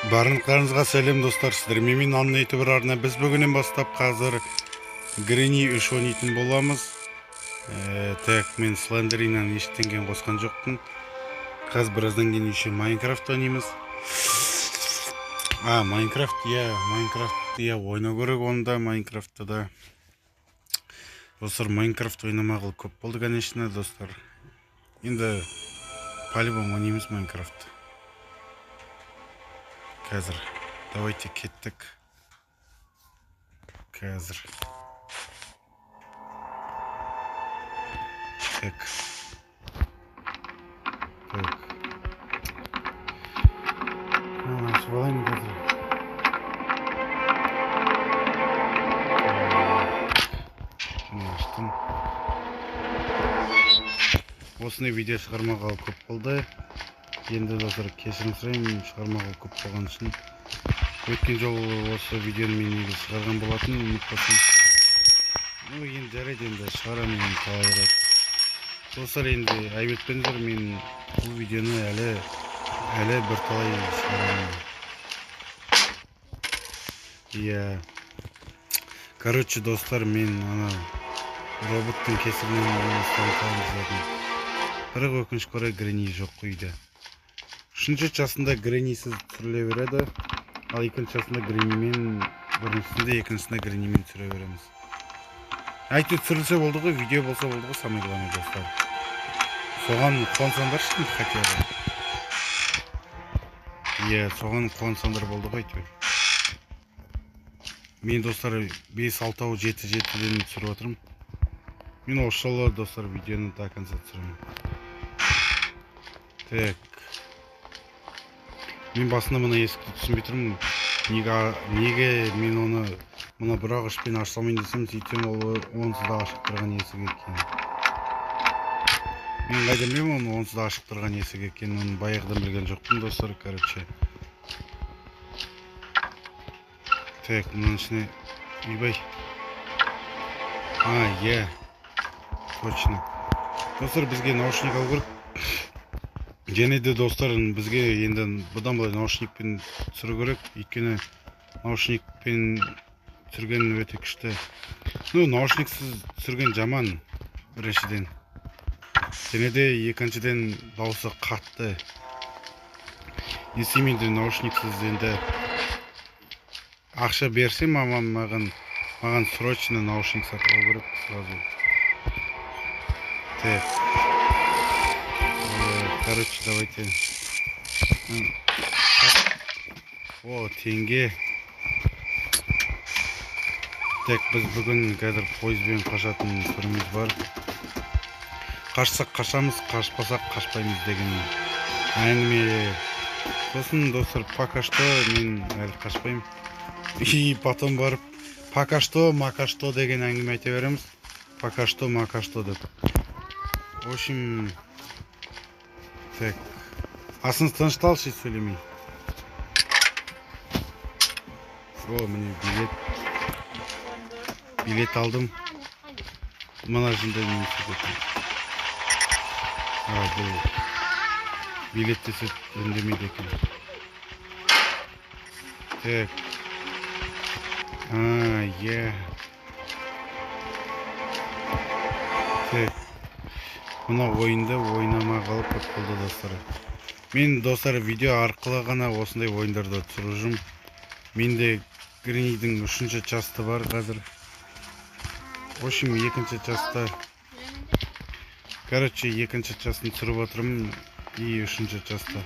Барлықтарыңызға сәлем достар, сіздермен мен Анна ютубер арна. Біз бүгіннен бастап қазір Granny 3 ойнайтын боламыз. Так, мен Слендериннен ештеңе қосқан жоқпын. Қазір біраздан кейін еще Майнкрафт ойнаймыз. Майнкрафт, иә, ойнау керек онда Майнкрафтта да. Достар, Майнкрафт ойнамағалы көп болды, конечно, достар. Енді по-любому ойнаймыз Майнкрафт. Қазір давайте кеттік. Қазір так ашып алайын қазір. Аштым. Осындай видео шығармағалы көп болды. Енді достар, кешірім сұраймын, шығармағалы көп болған үшін. Өткен жолы осы видеоны мен негізі шығарған болатын, ұмытпасам. Енді жарайды, енді шығарамын, енді қалай барады. Достар, енді айбетпеңіздер, мен бұл видеоны әлі бірталай шығарамын. Иә. Короче, достар, мен роботтың кесірінен қалып. Бірақ өкінішке орай Granny жоқ үйде. 3 жасында Granny'сіз түсіріле береді, ал 2 жасында Granny'мен, біріншісінде екіншісінде Granny'мен түсіре береміз. Әйтеуір түсірілсе болды ғой, видео болса болды ғой, самый главный достар. Соған қуансаңдаршы, хотя бы. Иә, соған қуансаңдар болды ғой әйтеуір. Мен достар 5-6, 7-7-ден түсіріп отырмын. Мен осы жолы достар видеоны до конца түсіремін. Так. Мен басында мұны есікті түсінбей тұрмын. Неге мен оны мұны бір ағышпен аша салмайын десем, сөйтсем ол онсыз да ашық тұрған есік екен. Мен қайдан білемін оны онсыз да ашық тұрған есік екен. Оны баяғыдан білген жоқпын достар, короче. Так, мұның ішіне үйбай. Иә. Точно. Достар, бізге наушник алу керек. Және де достар, бізге енді бұдан былай наушникпен түсіру керек, өйткені наушникпен түсірген өте күшті. Наушниксіз түсірген жаман, біріншіден. Және де екіншіден дауысы қатты. Естимейді наушниксіз енді ақша берсе маған срочно наушник сатып алу керек сразу. Так. Короче, давайте. Теңге. Так, біз бүгін қазір пойызбен қашатын түріміз бар. Қашсақ қашамыз, қашпасақ қашпаймыз деген әңгіме. Сосын достар, пока что мен әлі қашпаймын. И потом барып пока что, мака что деген әңгіме айта береміз. Пока что, мака что деп. В общем, так, асыңыз тынышталшы, сөйлемей. Міне билет алдым. Мына жында мен сөйлетім. Бұл билет десет үндемейді екен. Так. Иә. Так. Мұна ойынды ойнамағалы көп болды достар. Мен достар видео арқылы ғана осындай ойындарды түсіріп жүрмін. Менде Granny'дің 3 часты бар қазір. В общем, 2 частта. Короче, 2 частын түсіріп отырмын и 3 частта.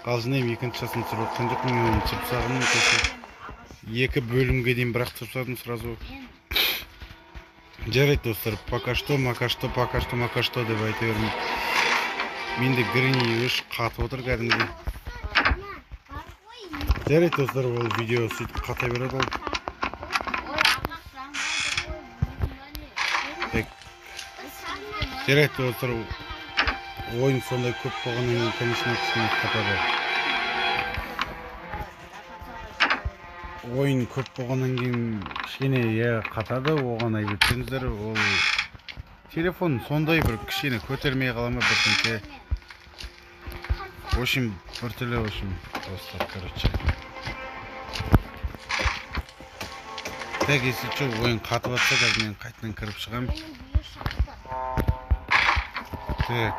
Қалжыңдаймын, 2 частын түсіріп отқан жоқпын, мен оны түсіріп тастағанмын. 2 бөлімге дейін бірақ түсіріп тастадым сразу. Жарайды достар, пока что, мака что деп айта бермін. Менде Granny 3 қатып отыр кәдімгідей. Жарайды достар, ол видео сөйтіп қата береді ол. Жарайды достар, ойын сондай көп болғаннан кейін, конечно, кішкене қатады. Ойын көп болғаннан кейін кішкене қатады, оған айбеттеңіздер. Ол телефон сондай бір кішкене көтермей қалама бірдеңке. В общем, бір түрлі, в общем, достар, короче. Так, если что, ойын қатып атса, қазір мен қайтадан кіріп шығам. Так.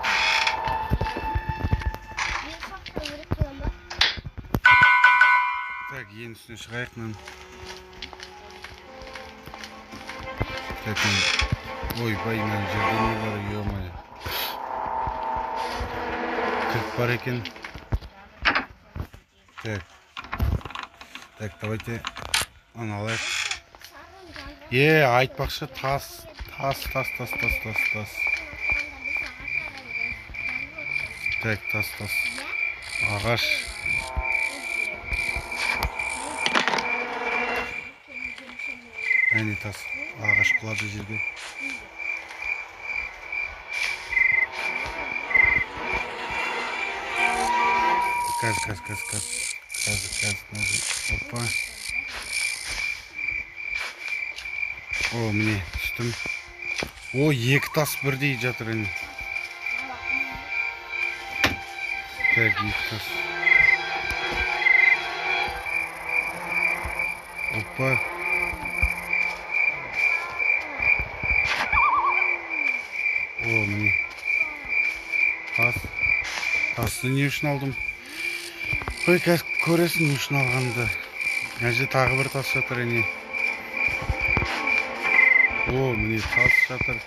Так, ең үстіне шығайық мен. Так, ой, бай, мына жерде не бар, ё-моё. Кілт бар екен. Так. Так, давайте оны алайық. Айтпақшы, тас. Так, тас. Ағаш. Әне тас. Ағаш құлады жерге. Каз. Опа. О, міне, түстім. О, екі тас бірдей жатыр әне. Так, екі тас. Опа. О, міне. Тасты не үшін алдым? Қой, қазір көресің не үшін алғанды. Әже тағы бір тас жатыр әне. О, міне тас жатыр.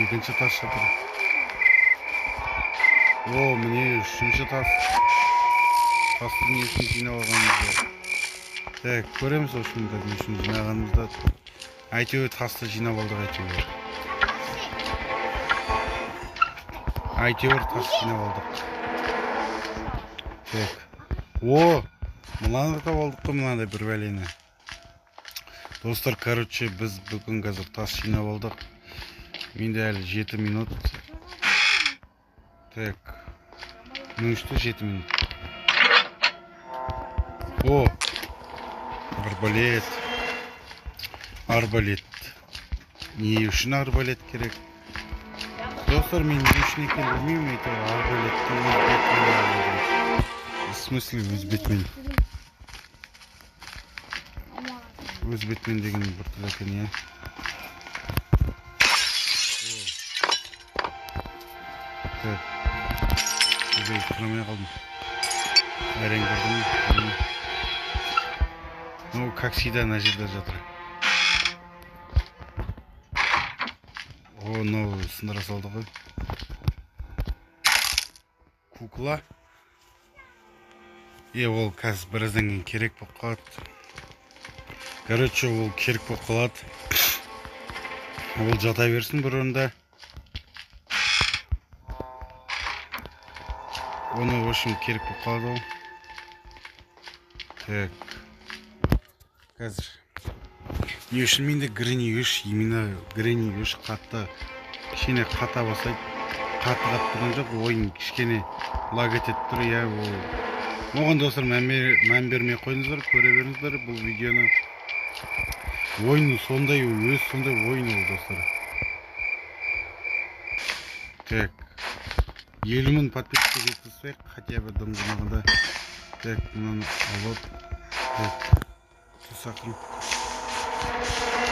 Екінші тас жатыр. О, міне үшінші тас. Тасты не үшін жинап алғанымызды. Так, көреміз үшін не үшін жинағанымызды. Әйтеуір тасты жинап алдық әйтеуір тас жинап алдық. Так. О, мынаны да алдық қой, мынандай бір бәлені. Достар, короче, біз бүгін қазір тас жинап алдық. Менде әлі 7 минут. Так. Ну что, 7 минут. О! Арбалет. Не үшін арбалет керек? Достар, мен не үшін екен білмеймін, арбалетті өз бетімен алып. В смысле өз бетімен? Өз бетімен деген бір түрлі екен, е. Так. Өзі тұрамай қалдым. Әрең көрдім. Ну, как всегда, на жерде жатыр. О, ну, сындыра салды ғой. Кукла. Ол қазір біраздан кейін керек болып қалады. Короче, ол керек болып қалады. Ол жата берсін бір орында. Оны, в общем, керек болып қалады ол. Так. Қазір. Не үшін менде Гренни үш, именно Гренни үш қатты. Кішкене қата басайды. Қатты тұрған жоқ, ойын кішкене лаг етеді тұр, я ол. Оған достар мән бермей қойыңыздар, көре беріңіздер бұл видеоны. Ойын сондай, өз сондай ойын ол достар. Так. 50 мың подписчикке жеткізсек, хотя бы дым қонағында. Так, мынаны алып. Так. Сақырым.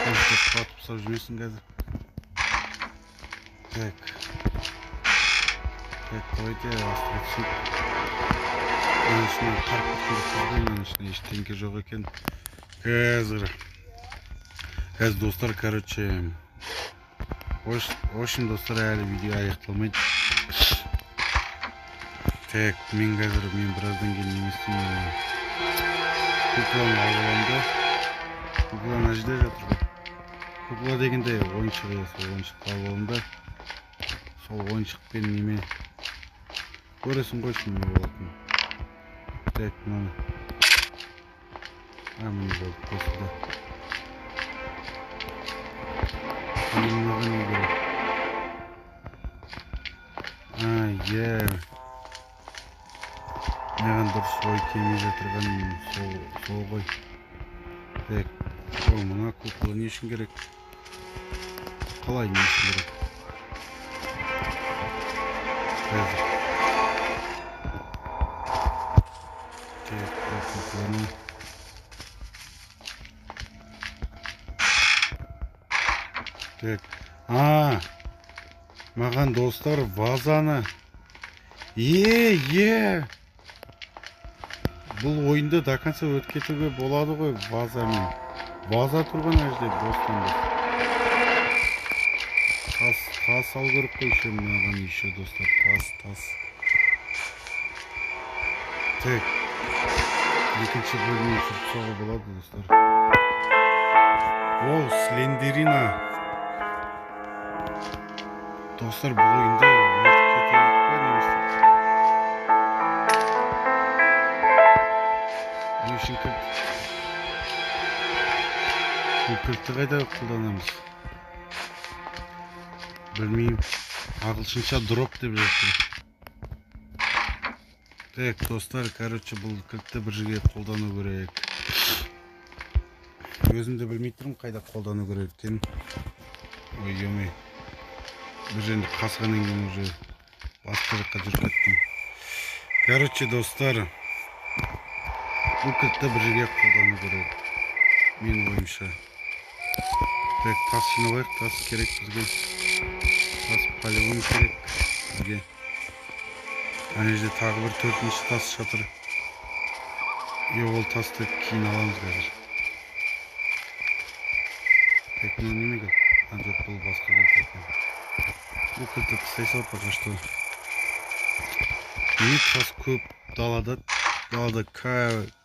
Қатып сау жүрмесін қазір. Так. Так, давайте астырып түсіп. Мен ішіне қарып кеткен мен ішіне ештеңке жоқ екен. Қазір достар, короче, в общем, достар, әлі видео аяқталмайды. Так, мен біраздан кейін не істеймін. Кукланы алып аламын. Кукла ана жерде жатыр ғой. Кукла дегенде ойыншық, сол ойыншықты алып аламын. Сол ойыншықпен неме көресің ғой не болатын. Так, мынаны. Міне болды, қосылды. Мынаған не керек? Маған дұрыс ой келмей жатырған сол ғой. Так, мына кукла не үшін керек? Қалай не үшін керек? Қазір. аркылуу. Так. Маған достар вазаны. Бұл ойынды до конца өткетуге болады ғой вазамен. Ваза тұрған жерде достым. Тас ал керек қой еще маған еще достар. Тас. Так. Екінші бөлімін сұртсауға болады достар. О, Слендерина. Достар, бұл ойында өтіп кетейік па немесе? Не үшін кілт? Бұл кілтті қайда қолданамыз? Білмеймін. Ағылшынша дроп деп жатыр. Так, достар, короче, бұл кілтті бір жерге қолдану керек. Өзім де білмей тұрмын қайда қолдану керек екенін. Ой, емей. Бір жерінде қасғаннан кейін уже басқа жаққа жүріп кеттім. Короче, достар, бұл кілтті бір жерге қолдану керек. Менің ойымша. Так, тас жиналайық, тас керек бізге. Тас полигон керек бізге. Ана жерде тағы бір төртінші тас жатыр. Ол тасты кейін аламыз қазір. Так, мына немеге? Жоқ, бұл басқа кілт екен. Бұл кілтті тастай салып пока что. Не тас көп далада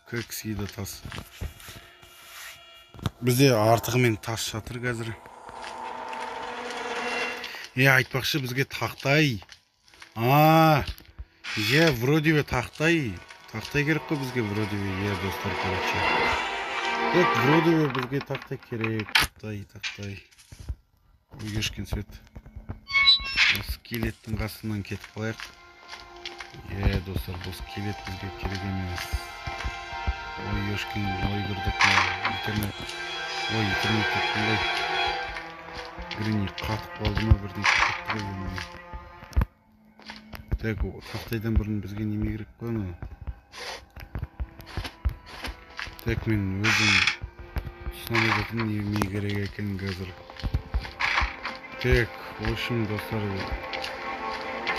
көксейді тас. Бізде артығымен тас жатыр қазір. Айтпақшы бізге тақтай. Вроде бы тақтай. Тақтай керек қой бізге вроде бы. Достар, короче. Так, вроде бы бізге тақтай керек. Тақтай. Ой, ешкен свет. Скелеттің қасынан кетіп қалайық. Достар, бұл скелет бізге керек емес. Ой, ешкен ой көрдік. Интернет кеттім ғой. Грини қатып қалды ма бірдей кетті ғой. Так, тақтайдан бұрын бізге неме керек қой. Так, мен өзім түсінамай жатырмын неме керек екенін қазір. Так, в общем, достар,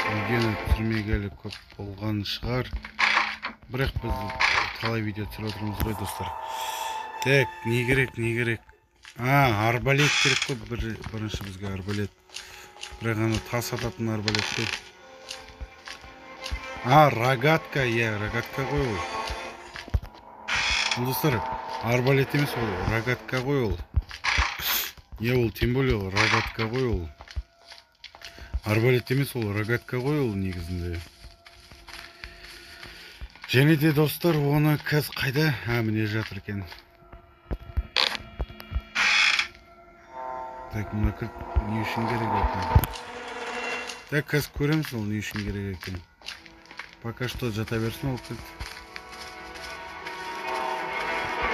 видеоны түсірмегелі көп болған шығар. Бірақ біз талай видео түсіріп отырмыз ғой, достар. Так, не керек? Арбалет керек қой, бірінші бізге арбалет. Бірақ ана тас ататын арбалет қой. Рогатка, рогатка ғой ол. Достар, арбалет емес ол, рогатка ғой ол. Ол тем более рогатка ғой ол. Арбалет емес ол, рогатка ғой ол негізінде. Және де достар, оны қазір қайда? Міне жатыр екен. Так, мұны кілт не үшін керек екен? Так, қазір көреміз ол не үшін керек екен. Пока что жата берсін ол кілт.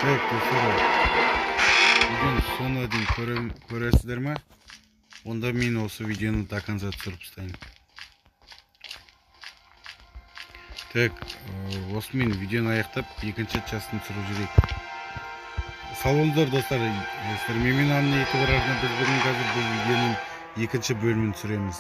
Так, достар, бүгін соңына дейін көресіздер ма? Онда мен осы видеоны до конца түсіріп ұстайын. Так, осымен видеоны аяқтап, екінші частын түсіріп жүрейік. Сау болыңыздар достар, менің ютуб арасында біз бүгін қазір бұл видеоның екінші бөлімін түсіреміз.